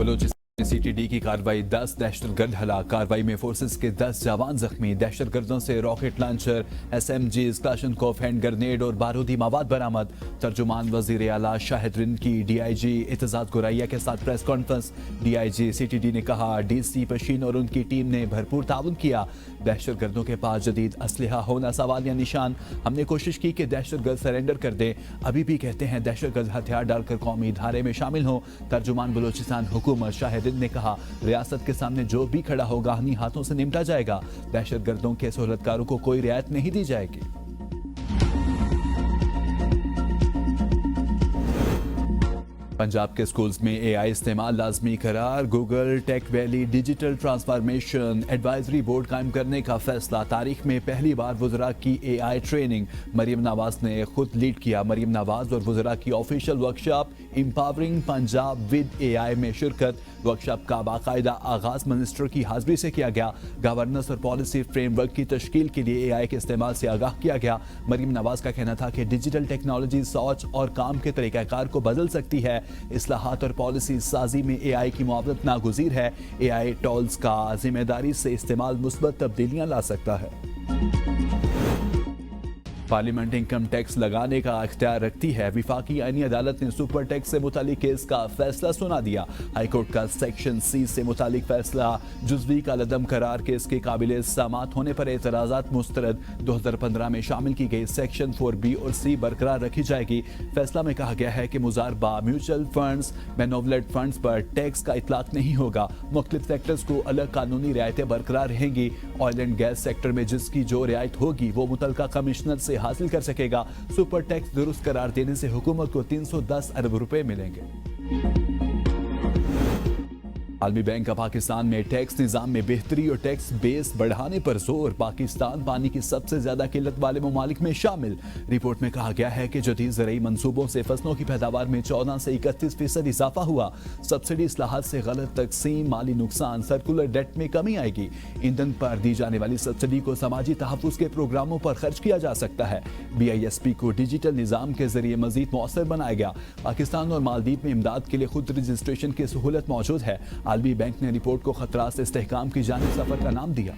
बलूचिस्तान में CTD की कार्रवाई, 10 दहशतगर्द हलाक। कार्रवाई में फोर्सेस के 10 जवान जख्मी। दहशतगर्दों से rocket launcher, SMGs, Kalashnikov, hand grenade और बारूदी मवाद बरामद। तर्जुमान वजीर आला शाहिद रिंद की DIG एतजाज गुरैया के साथ प्रेस कॉन्फ्रेंस। DIG CTD ने कहा, DC पशीन और उनकी टीम ने भरपूर ताउन किया। दहशतगर्दों के पास जदीद असलहा होना सवाल या निशान। हमने कोशिश की कि दहशतगर्द सरेंडर कर दें। अभी भी कहते हैं दहशतगर्द हथियार डालकर कौमी धारे में शामिल हों। तर्जुमान बलूचिस्तान हुकूमत शाहिद ने कहा, रियासत के सामने जो भी खड़ा होगा हनी हाथों से निपटा जाएगा। दहशतगर्दों के सहूलतकारों को कोई रियायत नहीं दी जाएगी। पंजाब के स्कूल्स में AI इस्तेमाल लाजमी करार। Google tech valley digital transformation advisory board कायम करने का फैसला। तारीख में पहली बार वुज़रा की AI ट्रेनिंग मरीम नवाज ने खुद लीड किया। मरीम नवाज और वुज़रा की official workshop empowering Punjab with AI में शिरकत। वर्कशॉप का बाकायदा आगाज मिनिस्टर की हाजिरी से किया गया। गवर्नेंस और पॉलिसी फ्रेमवर्क की तश्कील के लिए AI के इस्तेमाल से आगाह किया गया। मरीम नवाज का कहना था कि डिजिटल टेक्नोलॉजी सोच और काम के तरीक़ाकार को बदल सकती है। इस्लाहात और पॉलिसी साजी में AI की मुआवनत नागुज़ीर है। AI टॉल्स का जिम्मेदारी से इस्तेमाल मुस्बत तब्दीलियां ला सकता है। पार्लियामेंट इनकम टैक्स लगाने का अख्तियार रखती है। विफाकी आईनी अदालत ने सुपर टैक्स से मुतालिक केस का फैसला सुना दिया। हाईकोर्ट का सेक्शन C से मुतालिक फैसला जुज़वी का लदम करार केस के काबिल समात होने पर एतराज़ात मुस्तरद। 2015 में शामिल की गई सेक्शन 4B और C बरकरार रखी जाएगी। फैसला में कहा गया है कि मुजारबा म्यूचुअल फंड्स बेनोवलेट फंड्स पर टैक्स का इतलाक नहीं होगा। मुख्तलिफ सेक्टर्स को अलग कानूनी रियायतें बरकरार रहेंगी। ऑयल एंड गैस सेक्टर में जिसकी जो रियायत होगी वो मुतलका कमिश्नर से हासिल कर सकेगा। सुपर टैक्स दुरुस्त करार देने से हुकूमत को 310 अरब रुपए मिलेंगे। आलमी बैंक का पाकिस्तान में टैक्स निज़ाम में बेहतरी और टैक्स बेस बढ़ाने पर जोर। पाकिस्तान पानी की सबसे ज्यादा किल्लत वाले ममालिक में शामिल। रिपोर्ट में कहा गया है कि जदीद ज़रई मंसूबों से फसलों की पैदावार में 14 से 31% इजाफा हुआ। सब्सिडी इस्लाहात से गलत तकसीम, माली नुकसान, सर्कुलर डेट में कमी आएगी। ईंधन पर दी जाने वाली सब्सिडी को समाजी तहफ़्फ़ुज़ के प्रोग्रामों पर खर्च किया जा सकता है। BISP को डिजिटल निज़ाम के जरिए मजीद मौसर बनाया गया। पाकिस्तान और मालदीव में इमदाद के लिए खुद रजिस्ट्रेशन की सहूलत मौजूद है। आलमी बैंक ने रिपोर्ट को खतरात से इस्तेहकाम की जानिब सफर का नाम दिया।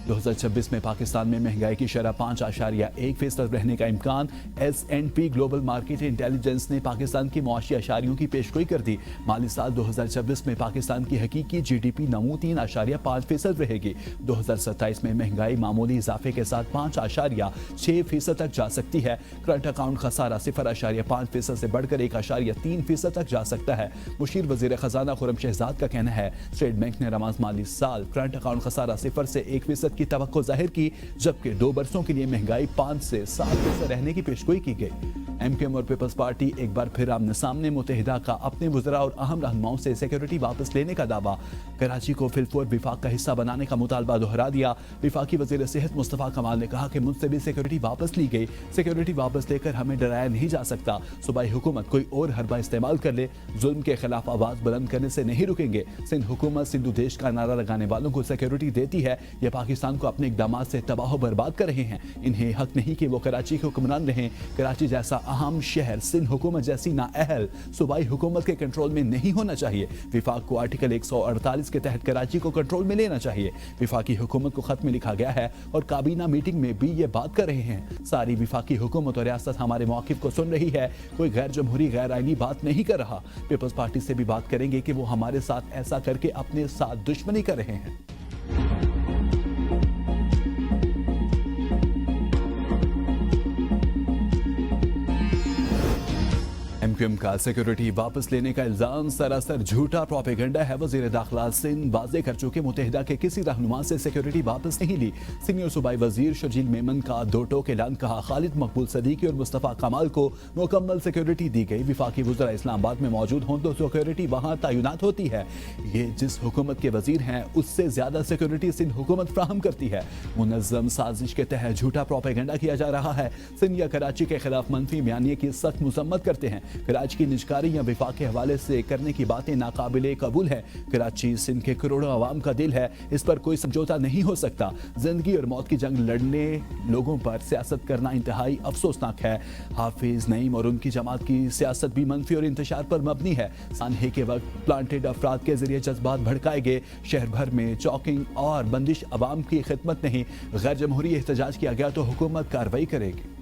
2026 में पाकिस्तान में महंगाई की शरह 5.1% रहने का इम्कान। S&P ग्लोबल मार्केट इंटेलिजेंस ने पाकिस्तान की मुआशी अशारियों की पेशगोई कर दी। माली साल 2026 में पाकिस्तान की हकीकी GDP नमू 3.5% रहेगी। 2027 में महंगाई मामूली इजाफे के साथ 5.6% तक जा सकती है। करंट अकाउंट खसारा 0.5% से बढ़कर 1.3% तक जा सकता है। मुशीर वजीर खजाना खुर्रम शहजाद का कहना है, स्टेट बैंक ने रमाज माली साल करंट अकाउंट खसारा 0 से 1% की तवक्को जाहिर की, जबकि 2 बरसों के लिए महंगाई 5 से 7% रहने की पेशगोई की गई। MKM और पीपल्स पार्टी एक बार फिर आमने सामने। मुत्तहिदा का अपने वज़रा और अहम रहनुमाओं से सिक्योरिटी वापस लेने का दावा। कराची को फिलफोर विफाक का हिस्सा बनाने का मुतालबा दोहरा दिया। विफाकी वज़ीर सेहत मुस्तफ़ा कमाल ने कहा कि मुझसे भी सिक्योरिटी वापस ली गई। सिक्योरिटी वापस लेकर हमें डराया नहीं जा सकता। सूबाई हुकूमत कोई और हरबा इस्तेमाल कर ले, जुल्म के खिलाफ आवाज़ बुलंद करने से नहीं रुकेंगे। सिंध हुकूमत सिंधु देश का नारा लगाने वालों को सिक्योरिटी देती है। यह पाकिस्तान को अपने इक़दामात से तबाह बर्बाद कर रहे हैं। इन्हें हक नहीं कि वो कराची के हुक्मरान रहें। कराची जैसा अहम शहर सिंध हुकूमत जैसी नाअहल सूबाई हुकूमत के कंट्रोल में नहीं होना चाहिए। विफाक को आर्टिकल 148 के तहत कराची को कंट्रोल में लेना चाहिए। विफाकी हुकूमत को खत में लिखा गया है और काबीना मीटिंग में भी ये बात कर रहे हैं। सारी विफाकी हुकूमत और रियासत हमारे मौक़िफ़ को सुन रही है। कोई गैर जमहूरी गैर आईनी बात नहीं कर रहा। पीपल्स पार्टी से भी बात करेंगे कि वो हमारे साथ ऐसा करके अपने साथ दुश्मनी कर रहे हैं। MKM का सिक्योरिटी वापस लेने का इल्जाम सरासर झूठा प्रोपेगेंडा है। वजीर दाखिला सिंध वाज़े कर चुके मुत्तहिदा के किसी रहनुमा से सिक्योरिटी वापस नहीं ली। सीनियर सूबाई वजीर शजील मेमन का दो टोक ऐलान। कहा, खालिद मकबूल सदीकी और मुस्तफ़ा कमाल को मुकम्मल सिक्योरिटी दी गई। विफाकी वज़रा इस्लामाबाद में मौजूद हों तो सिक्योरिटी वहाँ तैनात होती है। ये जिस हुकूमत के वजीर हैं उससे ज्यादा सिक्योरिटी सिंध हुकूमत फ्राहम करती है। मुनज़्ज़म साजिश के तहत झूठा प्रोपेगेंडा किया जा रहा है। सिंध या कराची के खिलाफ मनफी बयानिए की सख्त मजम्मत करते हैं। کراچی کی نجکاری یا وفاق کے حوالے سے کرنے کی باتیں ناقابل قبول ہے۔ کراچی سندھ کے کروڑوں عوام کا دل ہے، اس پر کوئی سمجھوتا نہیں ہو سکتا۔ زندگی اور موت کی جنگ لڑنے لوگوں پر سیاست کرنا انتہائی افسوسناک ہے۔ حافظ نعیم اور ان کی جماعت کی سیاست بھی منفی اور انتشار پر مبنی ہے۔ سانحے کے وقت پلانٹڈ افراد کے ذریعے جذبات بھڑکائے گئے، شہر بھر میں چوکنگ اور بندش عوام کی خدمت نہیں، غیر جمہوری احتجاج کیا گیا تو حکومت کارروائی کرے گی۔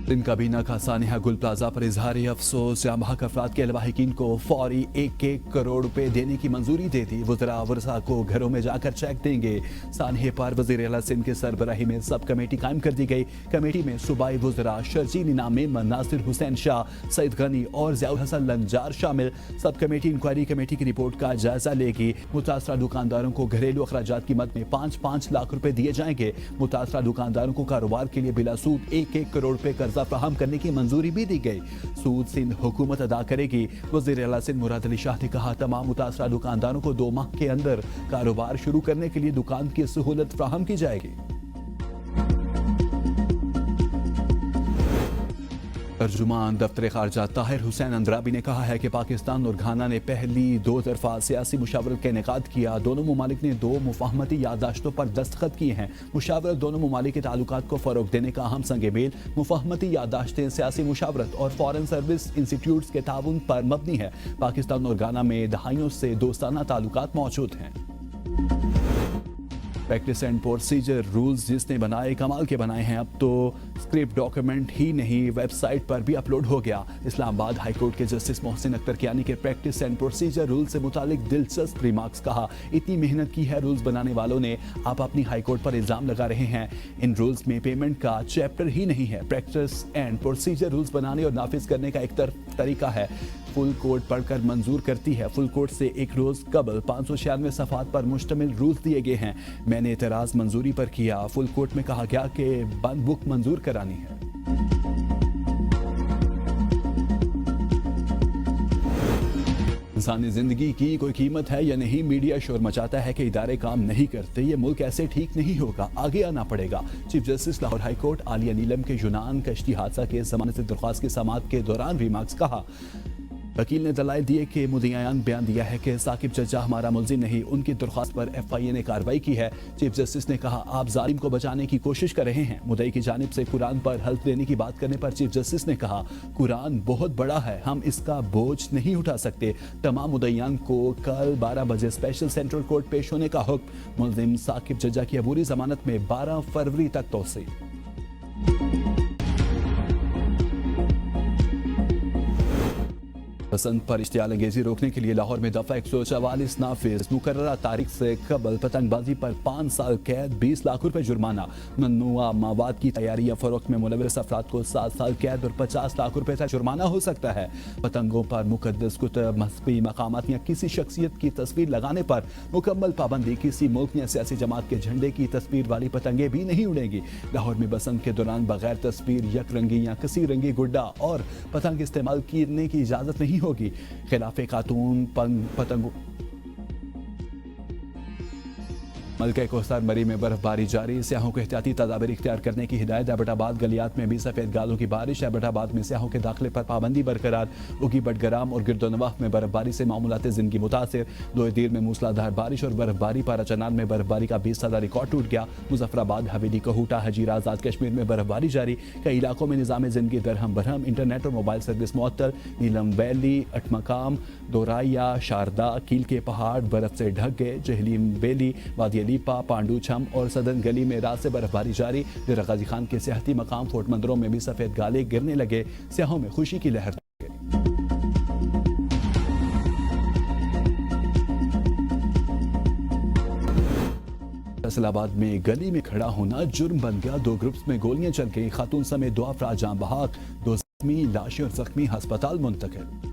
سندھ کابینہ کا سانحہ گل پلازہ پر اظہار افسوس، جاں بحق افراد کے لواحقین کو فوری 1 کروڑ روپے دینے کی منظوری دے دی۔ وزراء ورثاء کو گھروں میں جا کر چیک دیں گے۔ سانحے پر وزیر اعلیٰ سندھ کے سربراہی میں سب کمیٹی قائم کر دی گئی۔ کمیٹی میں صوبائی وزراء شرجیل انعام ممن، ناصر حسین شاہ، سعید غنی اور ضیاء الحسن لنجار شامل۔ سب کمیٹی انکوائری کمیٹی کی رپورٹ کا جائزہ لے گی۔ متاثرہ دکانداروں کو گھریلو اخراجات کی مد میں 5 لاکھ روپے دیے جائیں گے۔ متاثرہ دکانداروں کو کاروبار کے لیے بلا سود 1 کروڑ روپے قرضہ فراہم کرنے کی منظوری بھی دی گئی۔ سود سندھ حکومت ادا کرے گی۔ وزیر اعلیٰ سندھ مراد علی شاہ نے کہا، تمام متاثرہ دکانداروں کو 2 ماہ کے اندر کاروبار شروع کرنے کے لیے دکان کی سہولت فراہم کی جائے گی۔ ترجمان دفتر خارجہ طاہر حسین اندرابی نے کہا ہے کہ پاکستان اور گھانا نے پہلی 2 طرفہ سیاسی مشاورت کا انعقاد کیا۔ دونوں ممالک نے 2 مفاہمتی یادداشتوں پر دستخط کیے ہیں۔ مشاورت دونوں ممالک کے تعلقات کو فروغ دینے کا اہم سنگ میل۔ مفاہمتی یادداشتیں سیاسی مشاورت اور فارن سروس انسٹیٹیوٹس کے تعاون پر مبنی ہے۔ پاکستان اور گھانا میں دہائیوں سے دوستانہ تعلقات موجود ہیں۔ پریکٹس اینڈ پروسیجر رولز جس نے بنائے کمال کے بنائے ہیں، اب تو اسکرپٹ ڈاکیومنٹ ہی نہیں ویب سائٹ پر بھی اپلوڈ ہو گیا۔ اسلام آباد ہائی کورٹ کے جسٹس محسن اختر کیانی کے پریکٹس اینڈ پروسیجر رول سے متعلق دلچسپ ریمارکس، کہا اتنی محنت کی ہے رولز بنانے والوں نے، آپ اپنی ہائی کورٹ پر الزام لگا رہے ہیں۔ ان رولز میں پیمنٹ کا چیپٹر ہی نہیں ہے۔ پریکٹس اینڈ پروسیجر رولز بنانے اور نافذ کرنے کا ایک طریقہ ہے، فل کوڈ پڑھ کر منظور کرتی ہے۔ فل کوڈ سے 1 روز قبل 596 صفحات پر مشتمل رولز دیے گئے ہیں۔ میں نے اعتراض منظوری پر کیا۔ فل کوڈ میں کہا گیا کہ بند بک منظور کرانی ہے۔ انسانی زندگی کی کوئی قیمت ہے یا نہیں؟ میڈیا شور مچاتا ہے کہ ادارے کام نہیں کرتے، یہ ملک ایسے ٹھیک نہیں ہوگا، آگے آنا پڑے گا۔ Chief justice Lahore high court Aalia Neelum کے یونان کشتی حادثہ کے ضمانت درخواست کی سماعت کے دوران ریمارکس، کہا وکیل نے دلائل دیے کہ مدعیان بیان دیا ہے کہ ثاقب ججا ہمارا ملزم نہیں، ان کی درخواست پر ایف آئی اے نے کارروائی کی ہے۔ چیف جسٹس نے کہا آپ ظالم کو بچانے کی کوشش کر رہے ہیں۔ مدعی کی جانب سے قرآن پر حلف دینے کی بات کرنے پر چیف جسٹس نے کہا قرآن بہت بڑا ہے، ہم اس کا بوجھ نہیں اٹھا سکتے۔ تمام مدعیان کو کل 12 بجے اسپیشل سینٹرل کورٹ پیش ہونے کا حکم۔ ملزم ثاقب ججا کی عبوری ضمانت میں 12 فروری تک توسیع۔ پسند پر اشتعال انگیزی روکنے کے لیے لاہور میں دفعہ 144 نافذ، مقررہ تاریخ سے قبل پتنگ بازی پر 5 سال قید، 20 لاکھ روپے جرمانہ۔ ممنوعہ مواد کی تیاری یا فروخت میں ملوث افراد کو 7 سال قید اور 50 لاکھ روپے تک جرمانہ ہو سکتا ہے۔ پتنگوں پر مقدس کتب، مذہبی مقامات یا کسی شخصیت کی تصویر لگانے پر مکمل پابندی۔ کسی ملک یا سیاسی جماعت کے جھنڈے کی تصویر والی پتنگیں بھی نہیں اڑیں گی۔ لاہور میں بسنت کے دوران بغیر تصویر، یک رنگی یا کسی رنگی گڈا اور پتنگ استعمال کرنے کی اجازت نہیں ہوگی۔ خلاف خاتون پتنگوں ملکہ کوثر مری میں برف باری جاری، سیاحوں کو احتیاطی تدابیر اختیار کرنے کی ہدایت۔ ایبٹ آباد گلیات میں بھی سفید گالوں کی بارش، ایبٹ آباد میں سیاحوں کے داخلے پر پابندی برقرار۔ اگی بٹگرام اور گرد و نواح میں برف باری سے معمولات زندگی متاثر۔ دوئدیر میں موسلادھار بارش اور برف باری، پارا چنان میں برف باری کا 20 سالہ ریکارڈ ٹوٹ گیا۔ مظفر آباد، حویلی، کہوٹہ، ہجیرہ، آزاد کشمیر میں برف باری جاری، کئی علاقوں میں نظام زندگی درہم برہم، انٹرنیٹ اور موبائل سروس معطل۔ نیلم ویلی، اٹمقام، دورائیا، شاردہ، کیل کے پہاڑ برف سے ڈھک گئے۔ جہلیم ویلی، وادی لیپا، پانڈو چھم اور صدن گلی میں رات سے برف باری جاری۔ ڈیرہ غازی خان کے سیاحتی مقام فورٹ مندروں میں بھی سفید گالے گرنے لگے، سیاحوں میں خوشی کی لہر۔ فیصل آباد میں گلی میں کھڑا ہونا جرم بن گیا، 2 گروپس میں گولیاں چل گئیں، خاتون سمیت 2 افراد جاں بحق، 2 زخمی، لاشیں اور زخمی ہسپتال منتقل۔